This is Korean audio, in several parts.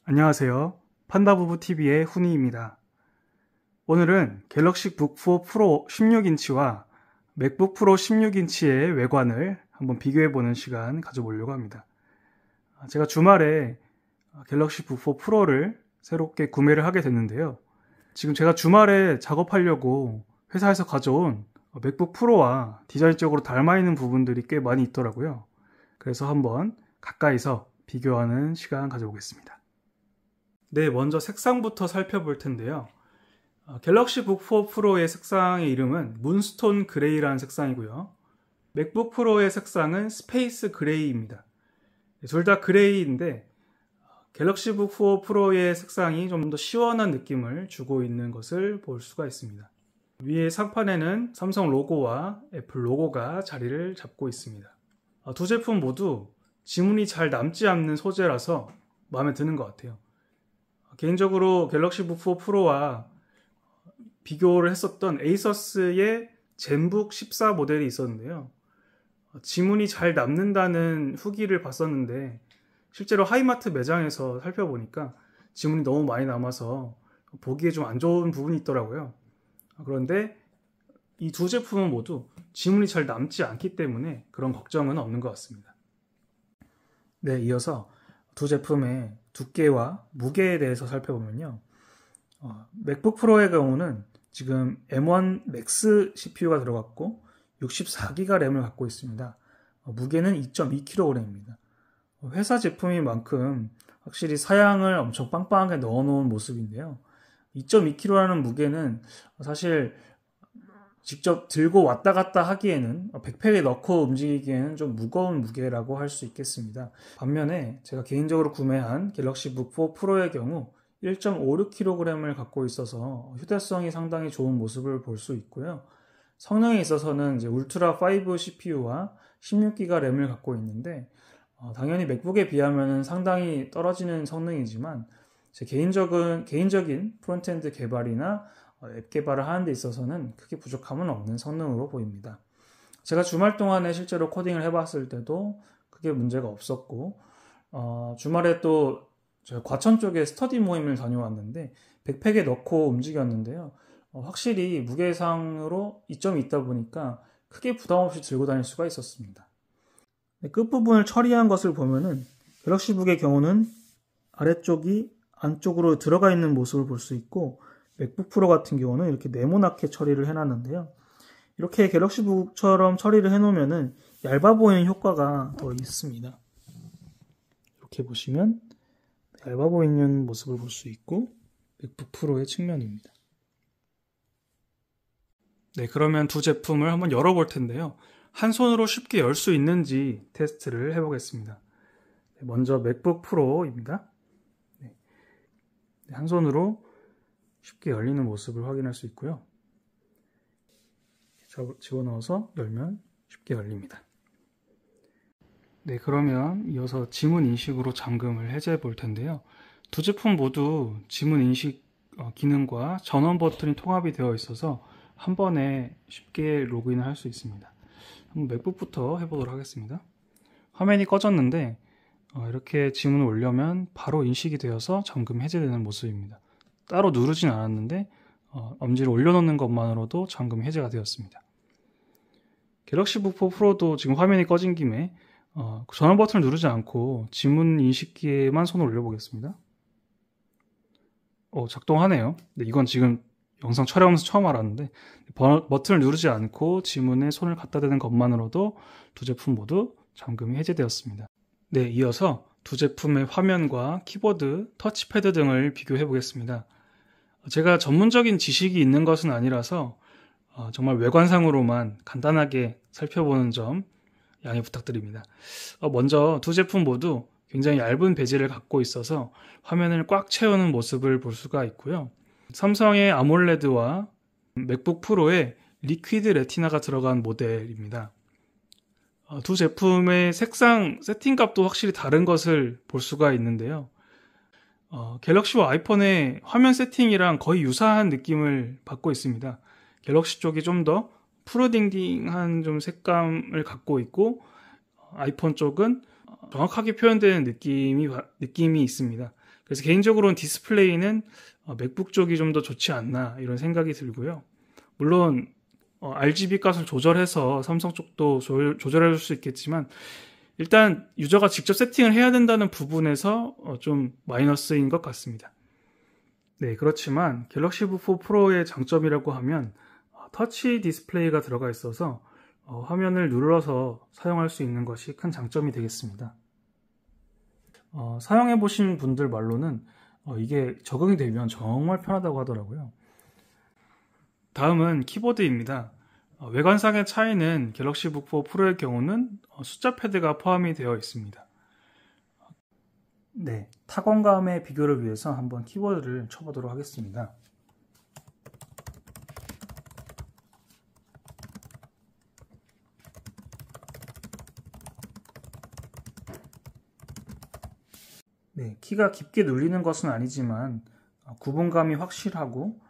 안녕하세요. 판다부부TV의 훈이입니다. 오늘은 갤럭시 북4 프로 16인치와 맥북 프로 16인치의 외관을 한번 비교해보는 시간 가져보려고 합니다. 제가 주말에 갤럭시 북4 프로를 새롭게 구매를 하게 됐는데요. 지금 제가 주말에 작업하려고 회사에서 가져온 맥북 프로와 디자인적으로 닮아있는 부분들이 꽤 많이 있더라고요. 그래서 한번 가까이서 비교하는 시간 가져보겠습니다. 네, 먼저 색상부터 살펴볼 텐데요. 갤럭시 북4 프로의 색상의 이름은 문스톤 그레이라는 색상이고요. 맥북 프로의 색상은 스페이스 그레이입니다. 둘 다 그레이인데 갤럭시 북4 프로의 색상이 좀 더 시원한 느낌을 주고 있는 것을 볼 수가 있습니다. 위에 상판에는 삼성 로고와 애플 로고가 자리를 잡고 있습니다. 두 제품 모두 지문이 잘 남지 않는 소재라서 마음에 드는 것 같아요. 개인적으로 갤럭시 북4 프로와 비교를 했었던 에이서스의 젠북 14 모델이 있었는데요. 지문이 잘 남는다는 후기를 봤었는데 실제로 하이마트 매장에서 살펴보니까 지문이 너무 많이 남아서 보기에 좀 안 좋은 부분이 있더라고요. 그런데 이 두 제품은 모두 지문이 잘 남지 않기 때문에 그런 걱정은 없는 것 같습니다. 네, 이어서 두 제품의 두께와 무게에 대해서 살펴보면요. 맥북 프로의 경우는 지금 M1 맥스 CPU가 들어갔고 64기가 램을 갖고 있습니다. 무게는 2.2kg입니다. 회사 제품인 만큼 확실히 사양을 엄청 빵빵하게 넣어놓은 모습인데요. 2.2kg라는 무게는 사실 직접 들고 왔다 갔다 하기에는 백팩에 넣고 움직이기에는 좀 무거운 무게라고 할 수 있겠습니다. 반면에 제가 개인적으로 구매한 갤럭시 북4 프로의 경우 1.56kg을 갖고 있어서 휴대성이 상당히 좋은 모습을 볼 수 있고요. 성능에 있어서는 이제 울트라 5 CPU와 16기가 램을 갖고 있는데 당연히 맥북에 비하면 상당히 떨어지는 성능이지만 제 개인적인 프론트엔드 개발이나 앱 개발을 하는 데 있어서는 크게 부족함은 없는 성능으로 보입니다. 제가 주말 동안에 실제로 코딩을 해봤을 때도 크게 문제가 없었고 주말에 또 제가 과천 쪽에 스터디 모임을 다녀왔는데 백팩에 넣고 움직였는데요. 확실히 무게상으로 이점이 있다 보니까 크게 부담 없이 들고 다닐 수가 있었습니다. 끝부분을 처리한 것을 보면은 갤럭시 북의 경우는 아래쪽이 안쪽으로 들어가 있는 모습을 볼 수 있고 맥북 프로 같은 경우는 이렇게 네모나게 처리를 해놨는데요. 이렇게 갤럭시 북처럼 처리를 해놓으면은 얇아 보이는 효과가 더 있습니다. 이렇게 보시면 얇아 보이는 모습을 볼 수 있고 맥북 프로의 측면입니다. 네, 그러면 두 제품을 한번 열어볼 텐데요. 한 손으로 쉽게 열 수 있는지 테스트를 해보겠습니다. 먼저 맥북 프로입니다. 한 손으로 쉽게 열리는 모습을 확인할 수 있고요. 집어넣어서 열면 쉽게 열립니다. 네, 그러면 이어서 지문 인식으로 잠금을 해제해 볼 텐데요. 두 제품 모두 지문 인식 기능과 전원 버튼이 통합이 되어 있어서 한 번에 쉽게 로그인을 할 수 있습니다. 한번 맥북부터 해보도록 하겠습니다. 화면이 꺼졌는데 이렇게 지문을 올려면 바로 인식이 되어서 잠금 해제되는 모습입니다. 따로 누르진 않았는데 엄지를 올려놓는 것만으로도 잠금 해제가 되었습니다. 갤럭시 북4 프로도 지금 화면이 꺼진 김에 전원 버튼을 누르지 않고 지문 인식기에만 손을 올려보겠습니다. 작동하네요. 네, 이건 지금 영상 촬영하면서 처음 알았는데 버튼을 누르지 않고 지문에 손을 갖다 대는 것만으로도 두 제품 모두 잠금이 해제되었습니다. 네, 이어서 두 제품의 화면과 키보드, 터치패드 등을 비교해 보겠습니다. 제가 전문적인 지식이 있는 것은 아니라서 정말 외관상으로만 간단하게 살펴보는 점 양해 부탁드립니다. 먼저 두 제품 모두 굉장히 얇은 베젤을 갖고 있어서 화면을 꽉 채우는 모습을 볼 수가 있고요. 삼성의 아몰레드와 맥북 프로의 리퀴드 레티나가 들어간 모델입니다. 두 제품의 색상 세팅값도 확실히 다른 것을 볼 수가 있는데요. 갤럭시와 아이폰의 화면 세팅이랑 거의 유사한 느낌을 받고 있습니다. 갤럭시 쪽이 좀 더 푸르딩딩한 좀 색감을 갖고 있고 아이폰 쪽은 정확하게 표현되는 느낌이 있습니다. 그래서 개인적으로는 디스플레이는 맥북 쪽이 좀 더 좋지 않나 이런 생각이 들고요. 물론 RGB 값을 조절해서 삼성 쪽도 조절해 줄 수 있겠지만 일단 유저가 직접 세팅을 해야 된다는 부분에서 좀 마이너스인 것 같습니다. 네, 그렇지만 갤럭시 북 4 프로의 장점이라고 하면 터치 디스플레이가 들어가 있어서 화면을 눌러서 사용할 수 있는 것이 큰 장점이 되겠습니다. 사용해 보신 분들 말로는 이게 적응이 되면 정말 편하다고 하더라고요. 다음은 키보드입니다. 외관상의 차이는 갤럭시 북 4 프로의 경우는 숫자 패드가 포함이 되어 있습니다. 네, 타건감의 비교를 위해서 한번 키보드를 쳐보도록 하겠습니다. 네, 키가 깊게 눌리는 것은 아니지만 구분감이 확실하고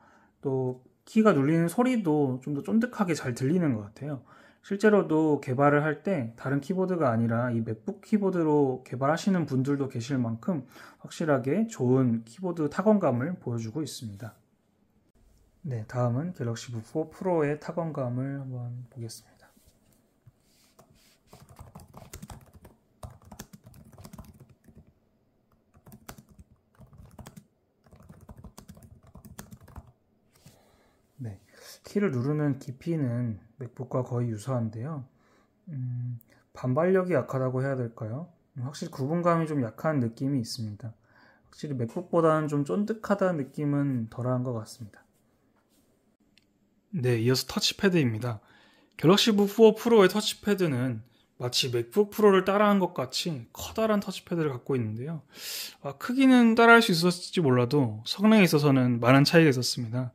또 키가 눌리는 소리도 좀 더 쫀득하게 잘 들리는 것 같아요. 실제로도 개발을 할 때 다른 키보드가 아니라 이 맥북 키보드로 개발하시는 분들도 계실 만큼 확실하게 좋은 키보드 타건감을 보여주고 있습니다. 네, 다음은 갤럭시 북 4 프로의 타건감을 한번 보겠습니다. 네, 키를 누르는 깊이는 맥북과 거의 유사한데요. 반발력이 약하다고 해야 될까요? 확실히 구분감이 좀 약한 느낌이 있습니다. 확실히 맥북보다는 좀 쫀득하다는 느낌은 덜한 것 같습니다. 네, 이어서 터치패드입니다. 갤럭시 북 4 프로의 터치패드는 마치 맥북 프로를 따라한 것 같이 커다란 터치패드를 갖고 있는데요. 크기는 따라할 수 있었을지 몰라도 성능에 있어서는 많은 차이가 있었습니다.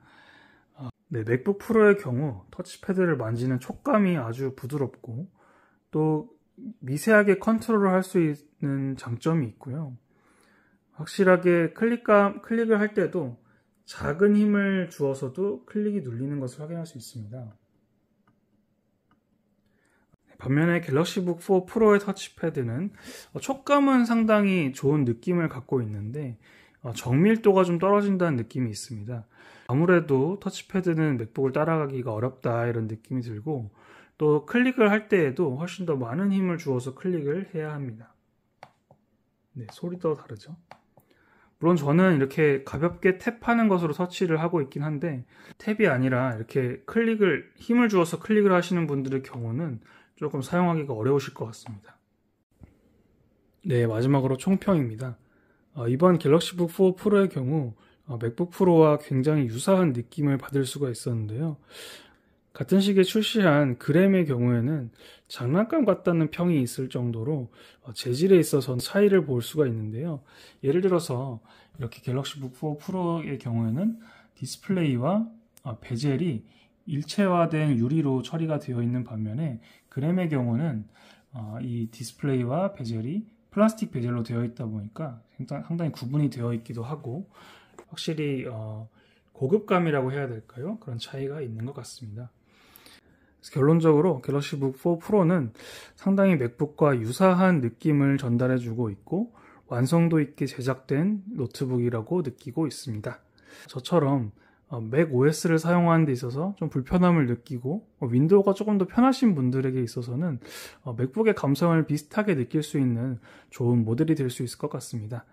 네, 맥북 프로의 경우 터치패드를 만지는 촉감이 아주 부드럽고 또 미세하게 컨트롤을 할 수 있는 장점이 있고요. 확실하게 클릭을 할 때도 작은 힘을 주어서도 클릭이 눌리는 것을 확인할 수 있습니다. 반면에 갤럭시 북 4 프로의 터치패드는 촉감은 상당히 좋은 느낌을 갖고 있는데 정밀도가 좀 떨어진다는 느낌이 있습니다. 아무래도 터치패드는 맥북을 따라가기가 어렵다 이런 느낌이 들고 또 클릭을 할 때에도 훨씬 더 많은 힘을 주어서 클릭을 해야 합니다. 네, 소리도 다르죠. 물론 저는 이렇게 가볍게 탭하는 것으로 터치를 하고 있긴 한데 탭이 아니라 이렇게 힘을 주어서 클릭을 하시는 분들의 경우는 조금 사용하기가 어려우실 것 같습니다. 네, 마지막으로 총평입니다. 이번 갤럭시 북 4 프로의 경우 맥북 프로와 굉장히 유사한 느낌을 받을 수가 있었는데요. 같은 시기에 출시한 그램의 경우에는 장난감 같다는 평이 있을 정도로 재질에 있어서 차이를 볼 수가 있는데요. 예를 들어서 이렇게 갤럭시 북 4 프로의 경우에는 디스플레이와 베젤이 일체화된 유리로 처리가 되어 있는 반면에 그램의 경우는 이 디스플레이와 베젤이 플라스틱 베젤로 되어 있다 보니까 상당히 구분이 되어 있기도 하고 확실히 고급감이라고 해야 될까요? 그런 차이가 있는 것 같습니다. 결론적으로 갤럭시 북 4 프로는 상당히 맥북과 유사한 느낌을 전달해주고 있고 완성도 있게 제작된 노트북이라고 느끼고 있습니다. 저처럼 맥 OS를 사용하는 데 있어서 좀 불편함을 느끼고 윈도우가 조금 더 편하신 분들에게 있어서는 맥북의 감성을 비슷하게 느낄 수 있는 좋은 모델이 될 수 있을 것 같습니다.